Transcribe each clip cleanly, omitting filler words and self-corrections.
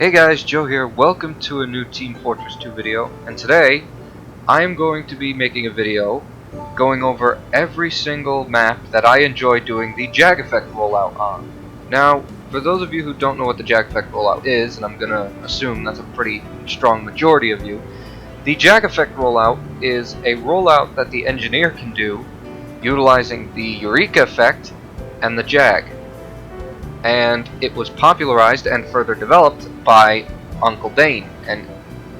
Hey guys, Joe here. Welcome to a new Team Fortress 2 video, and today I am going to be making a video going over every single map that I enjoy doing the Jag-Effect Rollout on. Now, for those of you who don't know what the Jag-Effect Rollout is, and I'm gonna assume that's a pretty strong majority of you, the Jag-Effect Rollout is a rollout that the engineer can do utilizing the Eureka Effect and the Jag. And it was popularized and further developed by Uncle Dane, an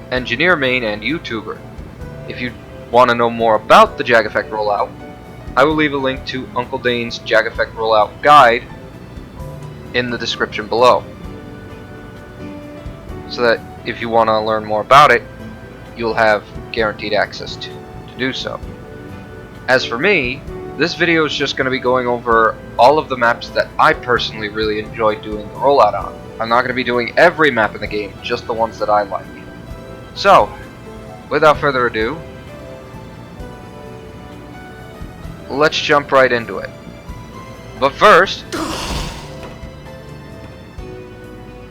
engineer main and YouTuber. If you want to know more about the Jag-Effect Rollout, I will leave a link to Uncle Dane's Jag-Effect Rollout guide in the description below, so that if you want to learn more about it, you'll have guaranteed access to do so. As for me, this video is just going to be going over all of the maps that I personally really enjoy doing the rollout on. I'm not going to be doing every map in the game, just the ones that I like. So, without further ado, let's jump right into it. But first,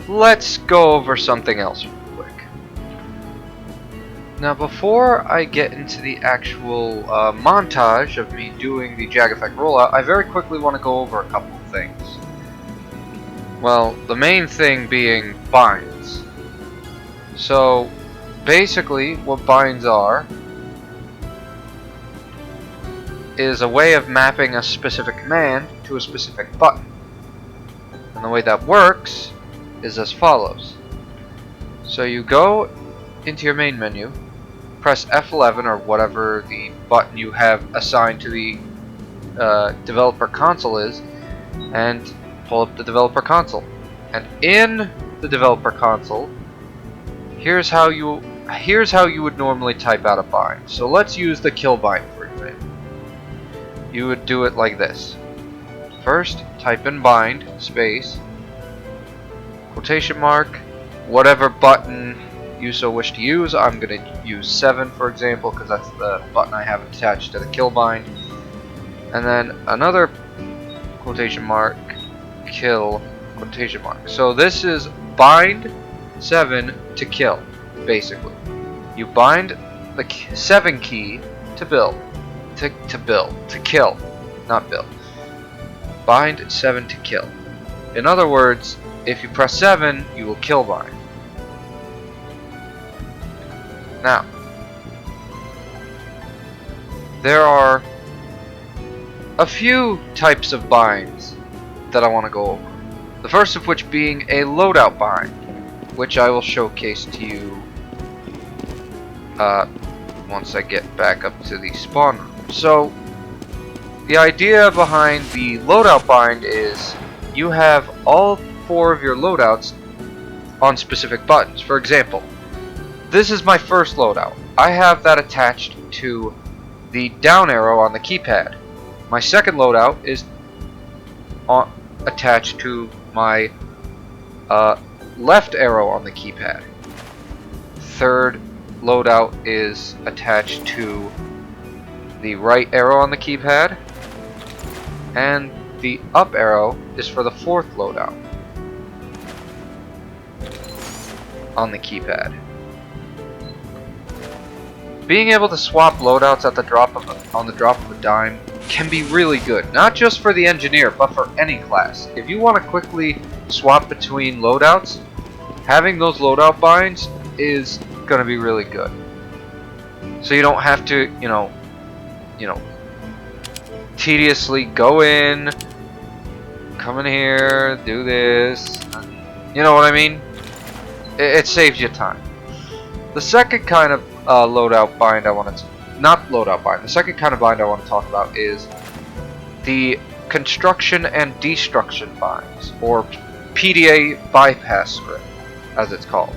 let's go over something else real quick. Now, before I get into the actual montage of me doing the Jag-Effect Rollout, I very quickly want to go over a couple of things. Well, the main thing being binds. So, basically, what binds are is a way of mapping a specific command to a specific button. And the way that works is as follows. So you go into your main menu, press F11 or whatever the button you have assigned to the developer console is, and pull up the developer console. And in the developer console, here's how you would normally type out a bind. So let's use the kill bind for example. You would do it like this. First, type in bind space quotation mark whatever button you so wish to use. I'm going to use 7 for example, because that's the button I have attached to the kill bind. And then another quotation mark, kill, quotation mark. So this is bind 7 to kill, basically. You bind the 7 key to build, to kill, not build. Bind 7 to kill. In other words, if you press 7, you will kill bind. Now, there are a few types of binds that I want to go over. The first of which being a loadout bind, which I will showcase to you once I get back up to the spawn room. So, the idea behind the loadout bind is you have all 4 of your loadouts on specific buttons. For example, this is my first loadout. I have that attached to the down arrow on the keypad. My second loadout is attached to my left arrow on the keypad. Third loadout is attached to the right arrow on the keypad. And the up arrow is for the 4th loadout on the keypad. Being able to swap loadouts at the on the drop of a dime can be really good, not just for the engineer, but for any class. If you want to quickly swap between loadouts, having those loadout binds is going to be really good. So you don't have to, you know, tediously go in, come in here, do this. You know what I mean? It saves you time. The second kind of loadout bind I want to, not loadout bind, the second kind of bind I want to talk about is the construction and destruction binds, or PDA bypass script, as it's called.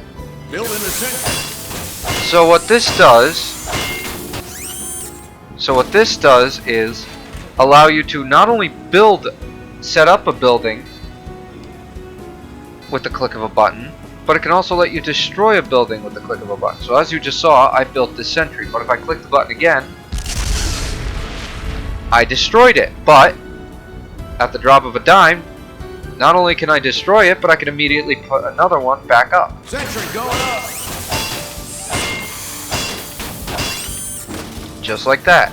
Build in the Sentry. So what this does is allow you to not only set up a building with the click of a button, but it can also let you destroy a building with the click of a button. So as you just saw, I built this Sentry, but if I click the button again, I destroyed it. But at the drop of a dime, not only can I destroy it, but I can immediately put another one back up. Sentry going up. Just like that.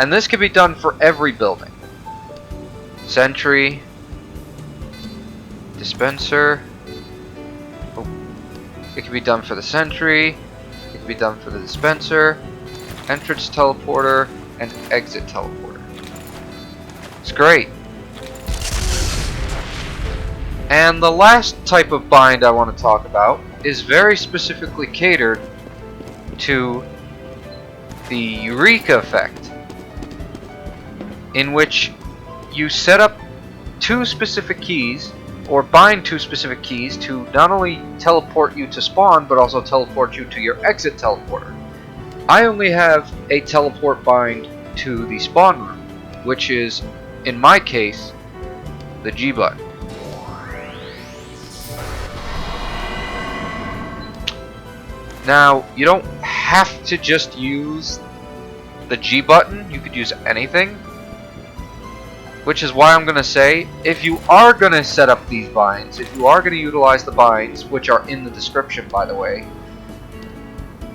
And this can be done for every building. Sentry, Dispenser. Oh. It can be done for the Sentry. It can be done for the Dispenser, entrance teleporter, and exit teleporter. It's great. And the last type of bind I want to talk about is very specifically catered to the Eureka effect, in which you set up two specific keys, or bind two specific keys, to not only teleport you to spawn, but also teleport you to your exit teleporter. I only have a teleport bind to the spawn room, which is, in my case, the G button. Now, you don't have to just use the G button, you could use anything. Which is why I'm going to say, if you are going to set up these binds, if you are going to utilize the binds, which are in the description by the way,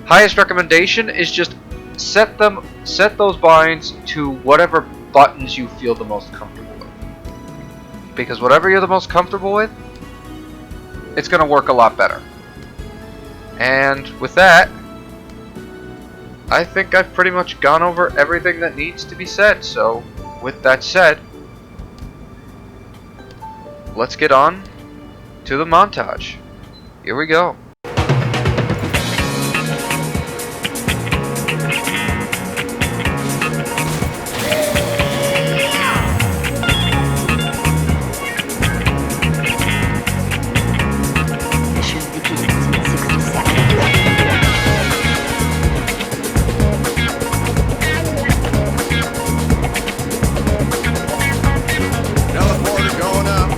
highest recommendation is just set those binds to whatever buttons you feel the most comfortable with. Because whatever you're the most comfortable with, it's going to work a lot better. And with that, I think I've pretty much gone over everything that needs to be said. So, with that said, let's get on to the montage. Here we go. Teleporter going up.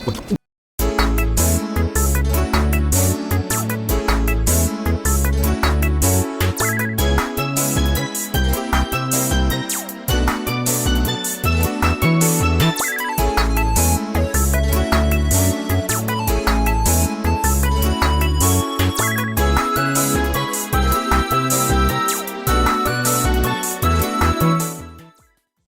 What?